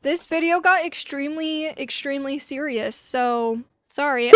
This video got extremely serious, so sorry.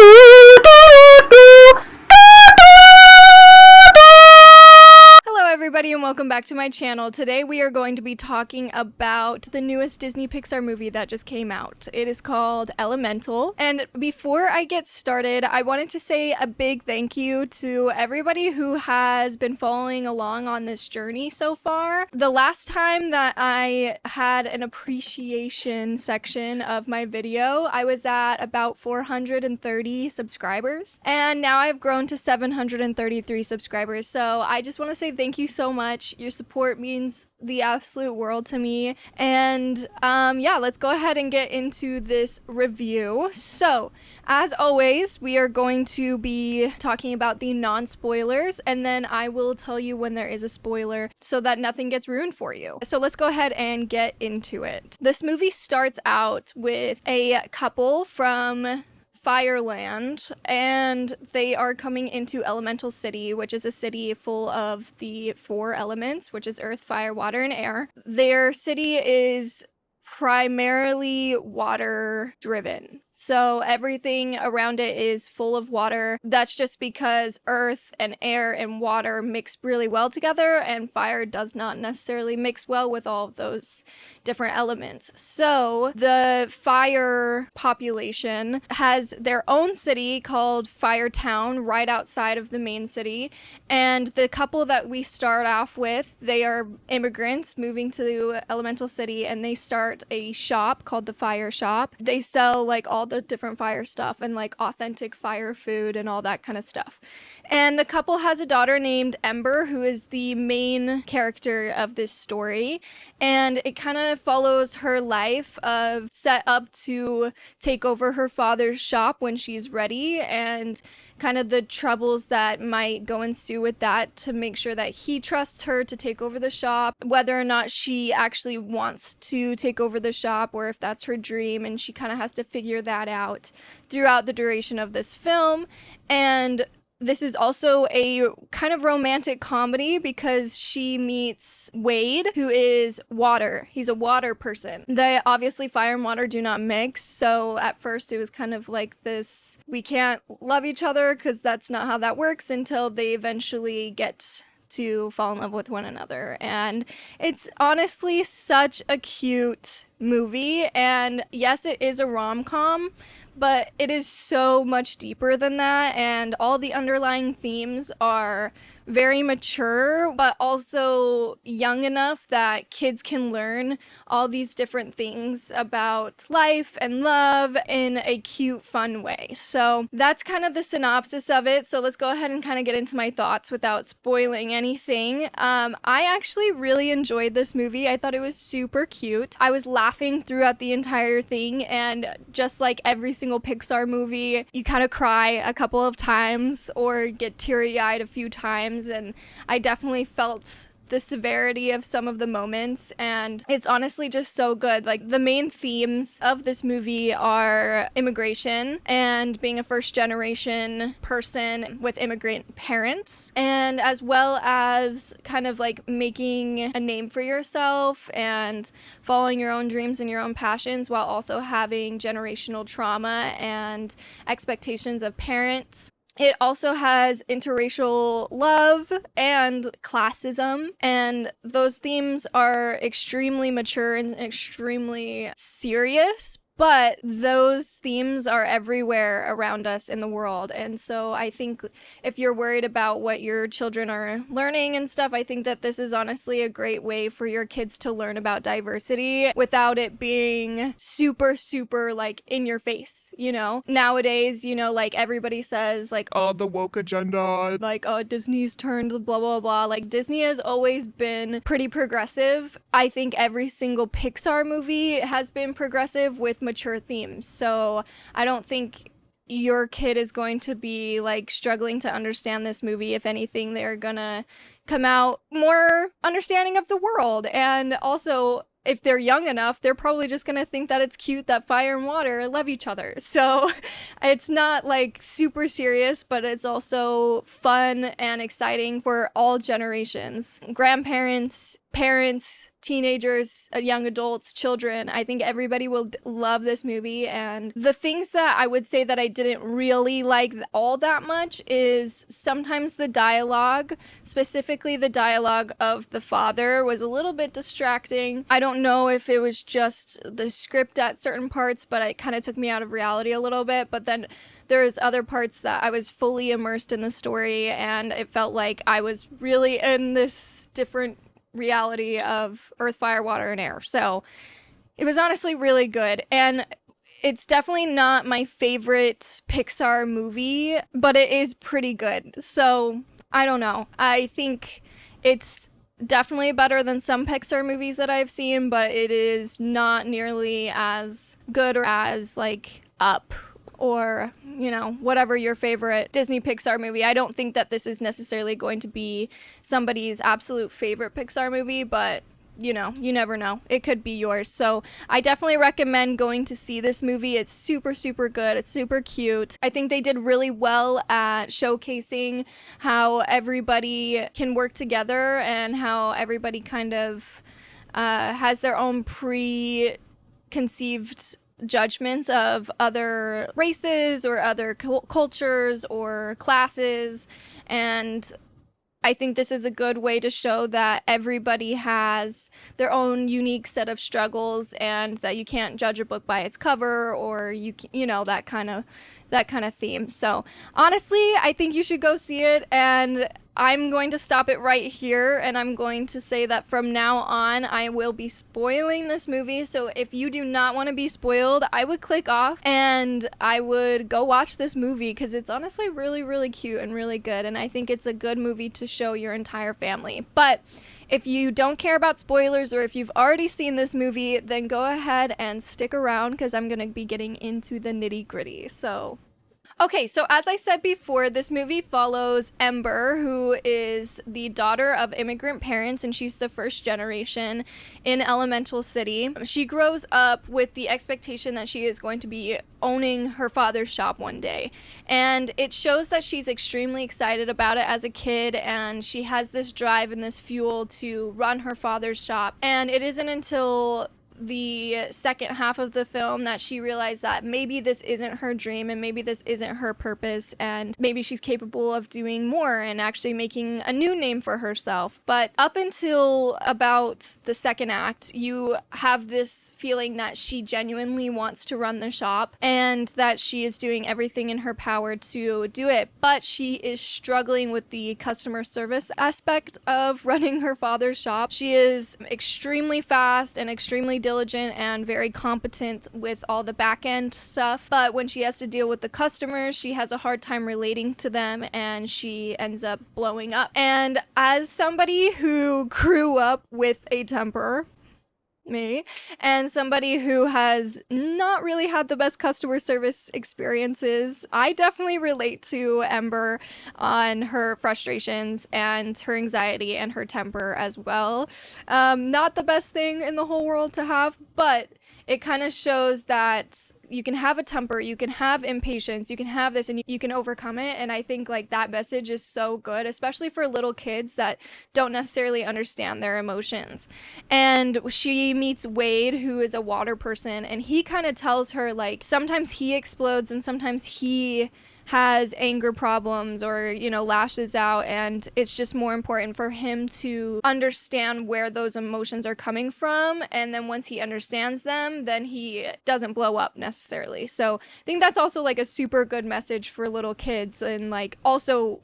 Hello everybody and welcome back to my channel. Today we are going to be talking about the newest Disney Pixar movie that just came out. It is called Elemental. And before I get started, I wanted to say a big thank you to everybody who has been following along on this journey so far. The last time that I had an appreciation section of my video, I was at about 430 subscribers. And now I've grown to 733 subscribers. So I just want to say thank you so much. Your support means the absolute world to me. And yeah, let's go ahead and get into this review. So, as always, we are going to be talking about the non-spoilers, and then I will tell you when there is a spoiler so that nothing gets ruined for you. So let's go ahead and get into it. This movie starts out with a couple from Fireland, and they are coming into Elemental City, which is a city full of the four elements, which is earth, fire, water, and air. Their city is primarily water driven. So everything around it is full of water. That's just because earth and air and water mix really well together, and fire does not necessarily mix well with all of those different elements. So the fire population has their own city called Firetown right outside of the main city. And the couple that we start off with, they are immigrants moving to Elemental City, and they start a shop called the Fire Shop. They sell like all the different fire stuff and like authentic fire food and all that kind of stuff. And the couple has a daughter named Ember, who is the main character of this story, and it kind of follows her life of set up to take over her father's shop when she's ready, and kind of the troubles that might go ensue with that to make sure that he trusts her to take over the shop, whether or not she actually wants to take over the shop or if that's her dream, and she kind of has to figure that out throughout the duration of this film. And this is also a kind of romantic comedy because she meets Wade, who is water. He's a water person. They obviously, fire and water do not mix. So at first it was kind of like this, we can't love each other because that's not how that works, until they eventually get to fall in love with one another. And it's honestly such a cute movie. And yes, it is a rom-com, but it is so much deeper than that, and all the underlying themes are very mature, but also young enough that kids can learn all these different things about life and love in a cute, fun way. So that's kind of the synopsis of it. So let's go ahead and kind of get into my thoughts without spoiling anything. I actually really enjoyed this movie. I thought it was super cute. I was laughing throughout the entire thing, and just like every single Pixar movie, you kind of cry a couple of times or get teary-eyed a few times. And I definitely felt the severity of some of the moments, and it's honestly just so good. Like, the main themes of this movie are immigration and being a first generation person with immigrant parents, and as well as kind of like making a name for yourself and following your own dreams and your own passions while also having generational trauma and expectations of parents. It also has interracial love and classism, and those themes are extremely mature and extremely serious, but those themes are everywhere around us in the world. And so I think if you're worried about what your children are learning and stuff, I think that this is honestly a great way for your kids to learn about diversity without it being super like in your face, you know? Nowadays, you know, like everybody says like, oh, the woke agenda, like, oh, Disney's turned blah blah blah. Like, Disney has always been pretty progressive. I think every single Pixar movie has been progressive with mature themes. So I don't think your kid is going to be like struggling to understand this movie. If anything, they're gonna come out more understanding of the world. And also, if they're young enough, they're probably just gonna think that it's cute that fire and water love each other. So it's not like super serious, but it's also fun and exciting for all generations. Grandparents parents, teenagers, young adults, children. I think everybody will love this movie. And the things that I would say that I didn't really like all that much is sometimes the dialogue, specifically the dialogue of the father, was a little bit distracting. I don't know if it was just the script at certain parts, but it kind of took me out of reality a little bit. But then there's other parts that I was fully immersed in the story, and it felt like I was really in this different reality of earth, fire, water, and air. So it was honestly really good. And it's definitely not my favorite Pixar movie, but it is pretty good. So I don't know. I think it's definitely better than some Pixar movies that I've seen, but it is not nearly as good or as like Up or, you know, whatever your favorite Disney Pixar movie. I don't think that this is necessarily going to be somebody's absolute favorite Pixar movie, but, you know, you never know. It could be yours. So I definitely recommend going to see this movie. It's super, super good. It's super cute. I think they did really well at showcasing how everybody can work together and how everybody kind of has their own preconceived judgments of other races or other cultures or classes. And I think this is a good way to show that everybody has their own unique set of struggles and that you can't judge a book by its cover, or you know, that kind of theme. So honestly, I think you should go see it, and I'm going to stop it right here, and I'm going to say that from now on, I will be spoiling this movie. So if you do not want to be spoiled, I would click off and I would go watch this movie, because it's honestly really, really cute and really good. And I think it's a good movie to show your entire family. But if you don't care about spoilers, or if you've already seen this movie, then go ahead and stick around, because I'm going to be getting into the nitty gritty. Okay, so as I said before, this movie follows Ember, who is the daughter of immigrant parents, and she's the first generation in Elemental City. She grows up with the expectation that she is going to be owning her father's shop one day, and it shows that she's extremely excited about it as a kid, and she has this drive and this fuel to run her father's shop. And it isn't until the second half of the film that she realized that maybe this isn't her dream, and maybe this isn't her purpose, and maybe she's capable of doing more and actually making a new name for herself. But up until about the second act, you have this feeling that she genuinely wants to run the shop and that she is doing everything in her power to do it, but she is struggling with the customer service aspect of running her father's shop. She is extremely fast and extremely diligent and very competent with all the back end stuff, but when she has to deal with the customers, she has a hard time relating to them, and she ends up blowing up. And as somebody who grew up with a temper, me, and somebody who has not really had the best customer service experiences, I definitely relate to Ember on her frustrations and her anxiety and her temper as well. Not the best thing in the whole world to have, but it kind of shows that you can have a temper, you can have impatience, you can have this, and you can overcome it. And I think like that message is so good, especially for little kids that don't necessarily understand their emotions. And she meets Wade, who is a water person, and he kind of tells her like sometimes he explodes and sometimes he has anger problems or, you know, lashes out, and it's just more important for him to understand where those emotions are coming from, and then once he understands them, then he doesn't blow up necessarily. So I think that's also like a super good message for little kids, and like also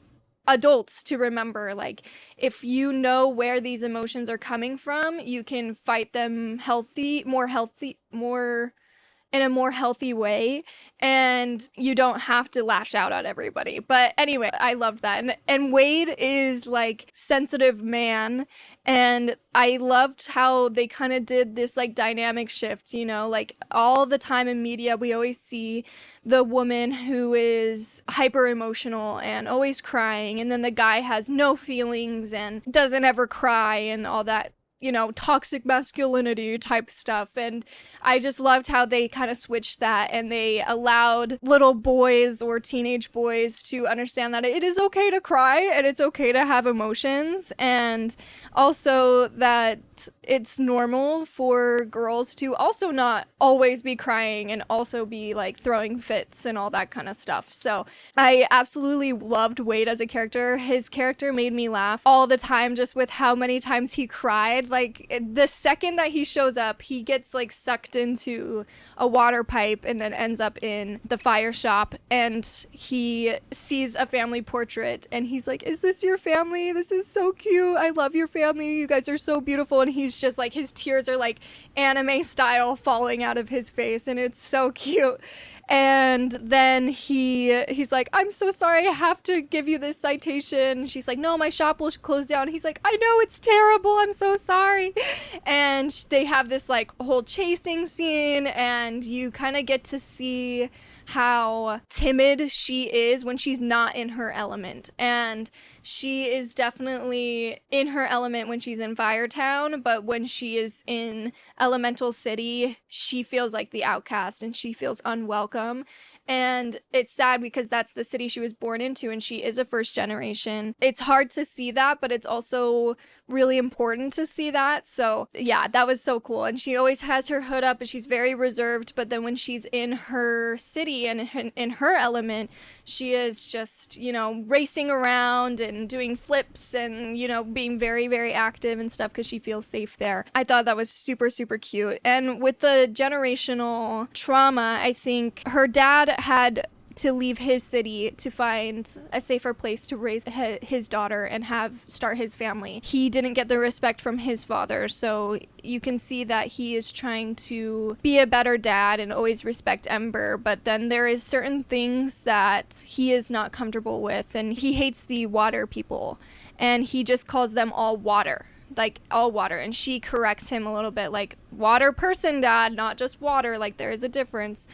adults to remember, like if you know where these emotions are coming from, you can fight them more in a more healthy way, and you don't have to lash out at everybody. But anyway, I loved that. And Wade is like sensitive man, and I loved how they kind of did this like dynamic shift, you know, like all the time in media we always see the woman who is hyper emotional and always crying, and then the guy has no feelings and doesn't ever cry and all that toxic masculinity type stuff. And I just loved how they kind of switched that, and they allowed little boys or teenage boys to understand that it is okay to cry and it's okay to have emotions, and also that it's normal for girls to also not always be crying and also be like throwing fits and all that kind of stuff. So I absolutely loved Wade as a character. His character made me laugh all the time just with how many times he cried. Like the second that he shows up, he gets like sucked into a water pipe and then ends up in the fire shop, and he sees a family portrait and he's like, "Is this your family? This is so cute. I love your family. You guys are so beautiful." And he's just like, his tears are like anime style falling out of his face, and it's so cute. And then he's like, "I'm so sorry, I have to give you this citation." She's like, "No, my shop will close down." He's like, "I know, it's terrible, I'm so sorry." And they have this like whole chasing scene, and you kind of get to see how timid she is when she's not in her element. And she is definitely in her element when she's in Firetown, but when she is in Elemental City, she feels like the outcast and she feels unwelcome. And it's sad because that's the city she was born into, and she is a first generation. It's hard to see that, but it's also really important to see that. So yeah, that was so cool. And she always has her hood up and she's very reserved, but then when she's in her city and in her element, she is just, racing around and doing flips and, being very, very active and stuff because she feels safe there. I thought that was super, super cute. And with the generational trauma, I think her dad had to leave his city to find a safer place to raise his daughter and start his family. He didn't get the respect from his father, so you can see that he is trying to be a better dad and always respect Ember, but then there is certain things that he is not comfortable with, and he hates the water people, and he just calls them all water. Like, all water. And she corrects him a little bit, like, "Water person, dad, not just water, like there is a difference."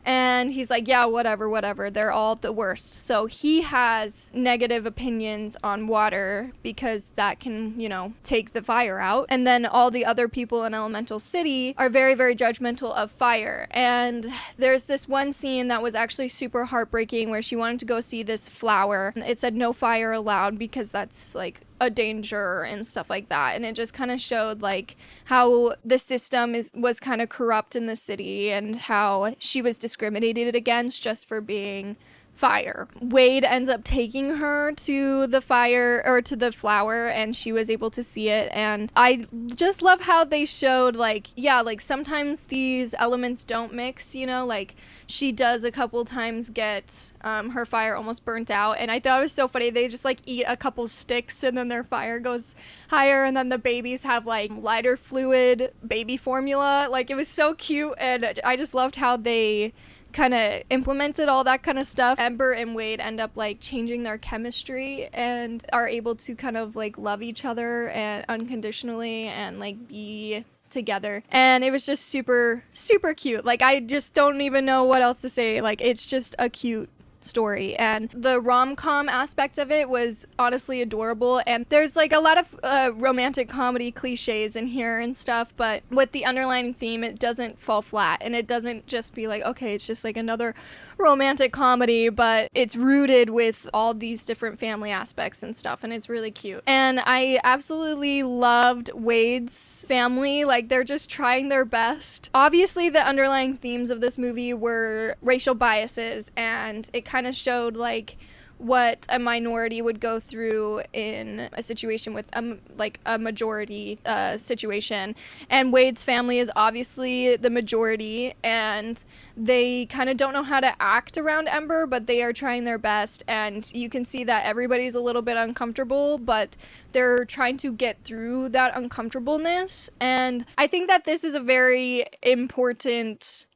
And he's like, "Yeah, whatever. They're all the worst." So he has negative opinions on water because that can, take the fire out. And then all the other people in Elemental City are very, very judgmental of fire. And there's this one scene that was actually super heartbreaking where she wanted to go see this flower. It said no fire allowed because that's like a danger and stuff like that. And it just kind of showed like how the system was kind of corrupt in the city and how she was discriminated against just for being fire. Wade ends up taking her to the fire or to the flower, and she was able to see it. And I just love how they showed like sometimes these elements don't mix, like she does a couple times get her fire almost burnt out, and I thought it was so funny. They just like eat a couple sticks and then their fire goes higher, and then the babies have like lighter fluid baby formula. Like, it was so cute, and I just loved how they kind of implemented all that kind of stuff. Ember and Wade end up like changing their chemistry and are able to kind of like love each other and unconditionally and like be together. And it was just super, super cute. Like, I just don't even know what else to say. Like, it's just a cute story, and the rom-com aspect of it was honestly adorable. And there's like a lot of romantic comedy cliches in here and stuff, but with the underlying theme, it doesn't fall flat, and it doesn't just be like, okay, it's just like another romantic comedy, but it's rooted with all these different family aspects and stuff, and it's really cute. And I absolutely loved Wade's family. Like, they're just trying their best. Obviously, the underlying themes of this movie were racial biases, and it kind of showed like what a minority would go through in a situation with a majority situation. And Wade's family is obviously the majority, and they kind of don't know how to act around Ember, but they are trying their best. And you can see that everybody's a little bit uncomfortable, but they're trying to get through that uncomfortableness. And I think that this is a very important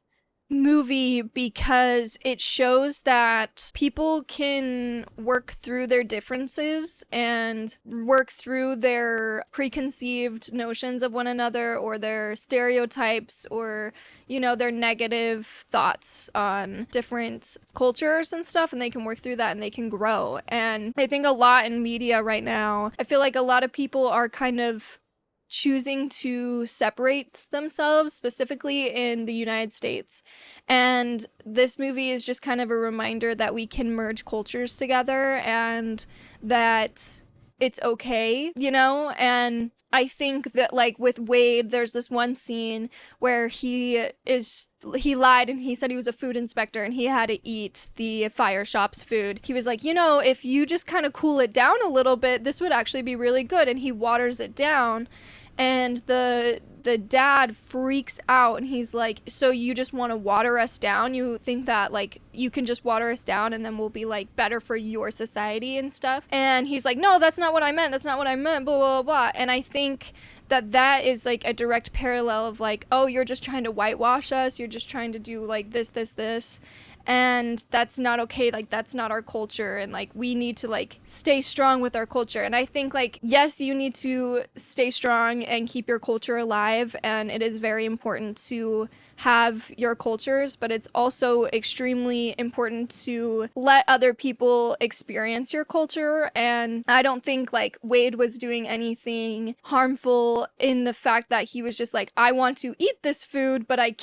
movie because it shows that people can work through their differences and work through their preconceived notions of one another, or their stereotypes, or their negative thoughts on different cultures and stuff, and they can work through that and they can grow. And I think a lot in media right now, I feel like a lot of people are kind of choosing to separate themselves, specifically in the United States. And this movie is just kind of a reminder that we can merge cultures together and that it's okay, you know? And I think that, like, with Wade, there's this one scene where he lied and he said he was a food inspector and he had to eat the fire shop's food. He was like, you know, if you just kind of cool it down a little bit, this would actually be really good. And he waters it down, and the dad freaks out and he's like, so you just want to water us down? You think that, like, you can just water us down and then we'll be, like, better for your society and stuff? And he's like, no, that's not what I meant, blah, blah, blah, blah. And I think that is, like, a direct parallel of, like, oh, you're just trying to whitewash us, you're just trying to do, like, this, and that's not okay. Like, that's not our culture, and, like, we need to, like, stay strong with our culture. And I think, like, yes, you need to stay strong and keep your culture alive, and it is very important to have your cultures, but it's also extremely important to let other people experience your culture. And I don't think, like, Wade was doing anything harmful in the fact that he was just like, I want to eat this food, but I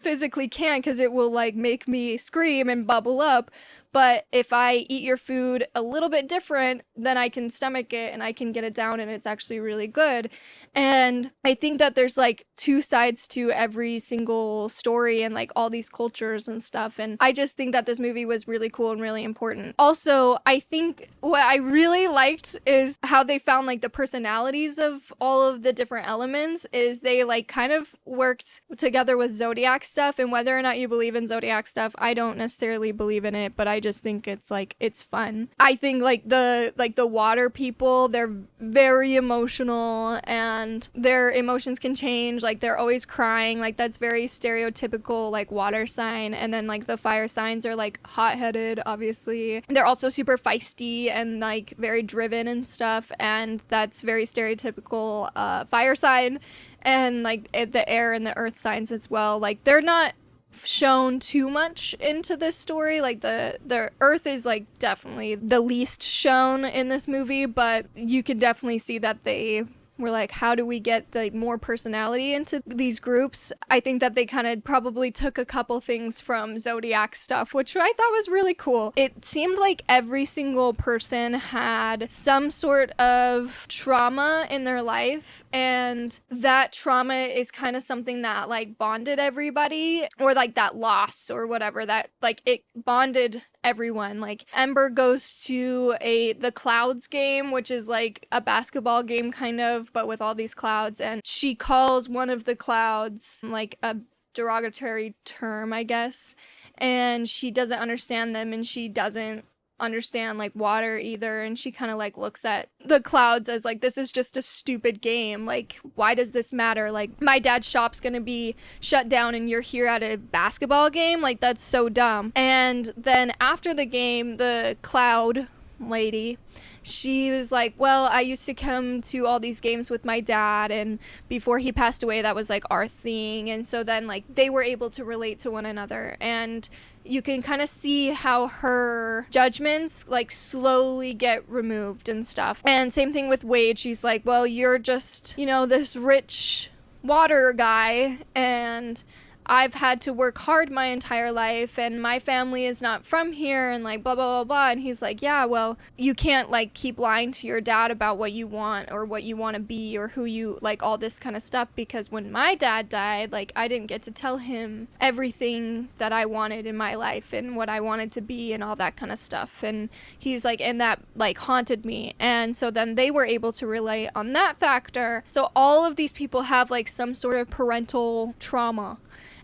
physically can't because it will, like, make me scream and bubble up. But if I eat your food a little bit different, then I can stomach it and I can get it down and it's actually really good. And I think that there's, like, two sides to every single story and, like, all these cultures and stuff. And I just think that this movie was really cool and really important. Also, I think what I really liked is how they found, like, the personalities of all of the different elements is they, like, kind of worked together with Zodiac stuff. And whether or not you believe in Zodiac stuff, I don't necessarily believe in it, but I just think it's, like, it's fun. I think, like, the water people, they're very emotional and their emotions can change. Like, they're always crying. Like, that's very stereotypical, like, water sign. And then, like, the fire signs are, like, hot-headed, obviously. They're also super feisty and, like, very driven and stuff. And that's very stereotypical fire sign. And, like, the air and the earth signs as well. Like, they're not shown too much into this story. Like, the earth is, like, definitely the least shown in this movie, but you can definitely see that they were like, how do we get, like, more personality into these groups? I think that they kind of probably took a couple things from Zodiac stuff, which I thought was really cool. It seemed like every single person had some sort of trauma in their life, and that trauma is kind of something that, like, bonded everybody, or, like, that loss or whatever, that, like, it bonded everyone. Like, Ember goes to the Clouds game, which is, like, a basketball game kind of, but with all these clouds, and she calls one of the clouds, like, a derogatory term, I guess, and she doesn't understand them, and she doesn't understand, like, water either, and she kind of, like, looks at the clouds as, like, this is just a stupid game. Like, why does this matter? Like, my dad's shop's gonna be shut down and you're here at a basketball game? Like, that's so dumb. And then after the game, the cloud lady, she was like, well, I used to come to all these games with my dad, and before he passed away, that was, like, our thing. And so then, like, they were able to relate to one another, and you can kind of see how her judgments, like, slowly get removed and stuff. And same thing with Wade. She's like, well, you're just, you know, this rich water guy, and I've had to work hard my entire life, and my family is not from here, and, like, blah, blah, blah, blah. And he's like, yeah, well, you can't, like, keep lying to your dad about what you want or what you want to be or who you, like, all this kind of stuff, because when my dad died, like, I didn't get to tell him everything that I wanted in my life and what I wanted to be and all that kind of stuff. And he's like, and that, like, haunted me. And so then they were able to relate on that factor. So all of these people have, like, some sort of parental trauma.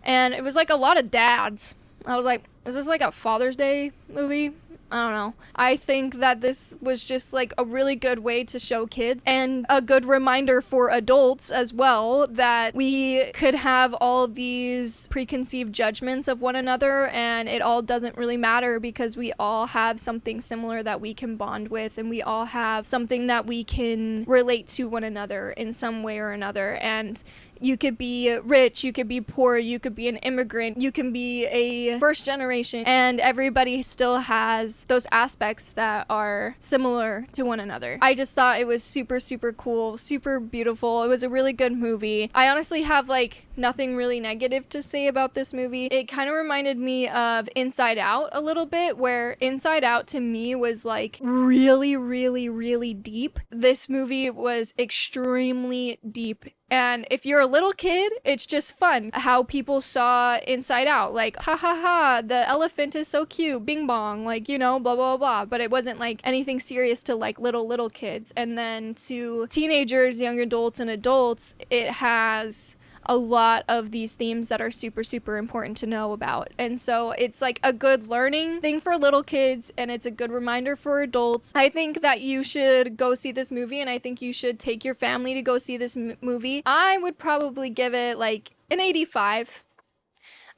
And it was, like, a lot of dads. I was like, is this, like, a Father's Day movie? I don't know. I think that this was just, like, a really good way to show kids, and a good reminder for adults as well, that we could have all these preconceived judgments of one another, and it all doesn't really matter because we all have something similar that we can bond with, and we all have something that we can relate to one another in some way or another. And You could be rich, you could be poor, you could be an immigrant, you can be a first generation, and everybody still has those aspects that are similar to one another. I just thought it was super, super cool, super beautiful. It was a really good movie. I honestly have like nothing really negative to say about this movie. It kind of reminded me of Inside Out a little bit, where Inside Out to me was like really, really, really deep. This movie was extremely deep. And if you're a little kid, it's just fun how people saw Inside Out. Like, ha ha ha, the elephant is so cute, bing bong, like, you know, blah, blah, blah. But it wasn't like anything serious to like little kids. And then to teenagers, young adults, and adults, it has a lot of these themes that are super, super important to know about. And so it's like a good learning thing for little kids, and it's a good reminder for adults. I think that you should go see this movie, and I think you should take your family to go see this movie. I would probably give it like an 85.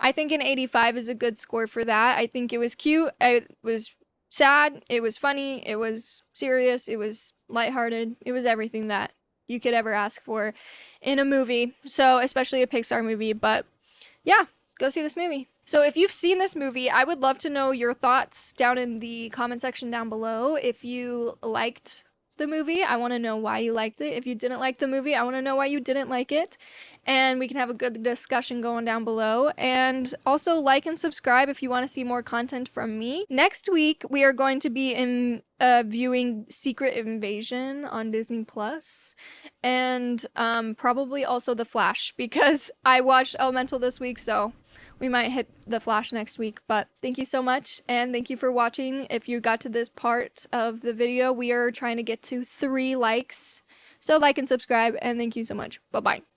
I think an 85 is a good score for that. I think it was cute. It was sad. It was funny. It was serious. It was lighthearted. It was everything that you could ever ask for in a movie, so especially a Pixar movie. But yeah, go see this movie. So if you've seen this movie, I would love to know your thoughts down in the comment section down below. If you liked the movie, I want to know why you liked it. If you didn't like the movie, I want to know why you didn't like it, and we can have a good discussion going down below. And also like and subscribe if you want to see more content from me. Next week we are going to be viewing Secret Invasion on Disney Plus, and probably also The Flash, because I watched Elemental this week, so we might hit The Flash next week. But thank you so much, and thank you for watching. If you got to this part of the video, we are trying to get to 3 likes, so like and subscribe, and thank you so much. Bye bye.